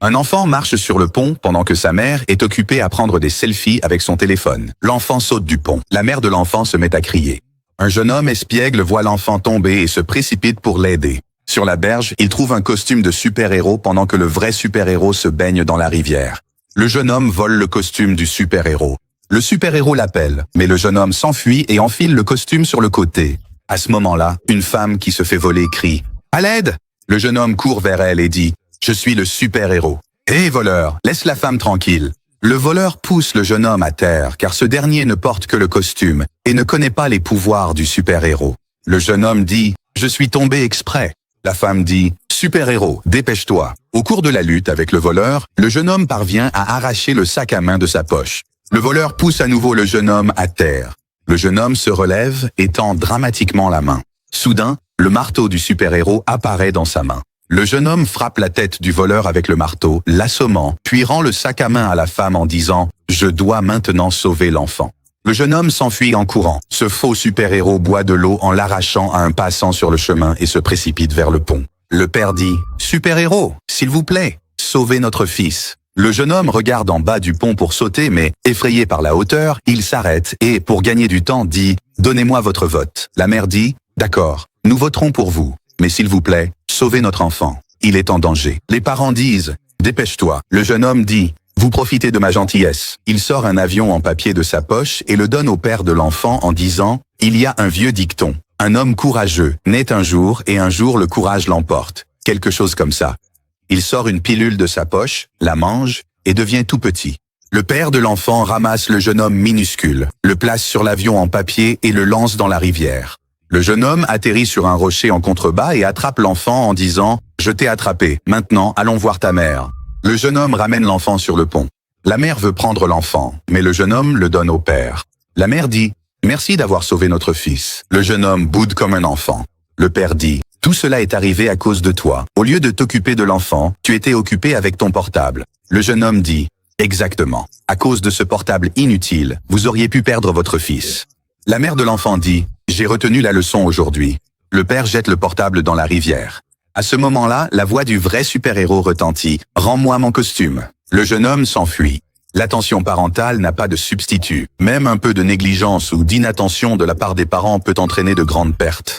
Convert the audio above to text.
Un enfant marche sur le pont pendant que sa mère est occupée à prendre des selfies avec son téléphone. L'enfant saute du pont. La mère de l'enfant se met à crier. Un jeune homme espiègle voit l'enfant tomber et se précipite pour l'aider. Sur la berge, il trouve un costume de super-héros pendant que le vrai super-héros se baigne dans la rivière. Le jeune homme vole le costume du super-héros. Le super-héros l'appelle, mais le jeune homme s'enfuit et enfile le costume sur le côté. À ce moment-là, une femme qui se fait voler crie « À l'aide !» Le jeune homme court vers elle et dit « Je suis le super-héros. »« Hé, voleur, laisse la femme tranquille. » Le voleur pousse le jeune homme à terre car ce dernier ne porte que le costume et ne connaît pas les pouvoirs du super-héros. Le jeune homme dit « Je suis tombé exprès. » La femme dit « Super-héros, dépêche-toi. » Au cours de la lutte avec le voleur, le jeune homme parvient à arracher le sac à main de sa poche. Le voleur pousse à nouveau le jeune homme à terre. Le jeune homme se relève et tend dramatiquement la main. Soudain, le marteau du super-héros apparaît dans sa main. Le jeune homme frappe la tête du voleur avec le marteau, l'assommant, puis rend le sac à main à la femme en disant « Je dois maintenant sauver l'enfant ». Le jeune homme s'enfuit en courant. Ce faux super-héros boit de l'eau en l'arrachant à un passant sur le chemin et se précipite vers le pont. Le père dit « Super-héros, s'il vous plaît, sauvez notre fils ». Le jeune homme regarde en bas du pont pour sauter, mais, effrayé par la hauteur, il s'arrête et, pour gagner du temps, dit « Donnez-moi votre vote ». La mère dit « D'accord, nous voterons pour vous, mais s'il vous plaît, sauvez notre enfant. Il est en danger ». Les parents disent « Dépêche-toi ». Le jeune homme dit « Vous profitez de ma gentillesse ». Il sort un avion en papier de sa poche et le donne au père de l'enfant en disant « Il y a un vieux dicton. Un homme courageux naît un jour et un jour le courage l'emporte. » Quelque chose comme ça. Il sort une pilule de sa poche, la mange et devient tout petit. Le père de l'enfant ramasse le jeune homme minuscule, le place sur l'avion en papier et le lance dans la rivière. Le jeune homme atterrit sur un rocher en contrebas et attrape l'enfant en disant « Je t'ai attrapé, maintenant allons voir ta mère ». Le jeune homme ramène l'enfant sur le pont. La mère veut prendre l'enfant, mais le jeune homme le donne au père. La mère dit « Merci d'avoir sauvé notre fils ». Le jeune homme boude comme un enfant. Le père dit « Tout cela est arrivé à cause de toi. Au lieu de t'occuper de l'enfant, tu étais occupé avec ton portable ». Le jeune homme dit « Exactement. À cause de ce portable inutile, vous auriez pu perdre votre fils ». La mère de l'enfant dit « J'ai retenu la leçon aujourd'hui ». Le père jette le portable dans la rivière. À ce moment-là, la voix du vrai super-héros retentit « Rends-moi mon costume ». Le jeune homme s'enfuit. L'attention parentale n'a pas de substitut. Même un peu de négligence ou d'inattention de la part des parents peut entraîner de grandes pertes.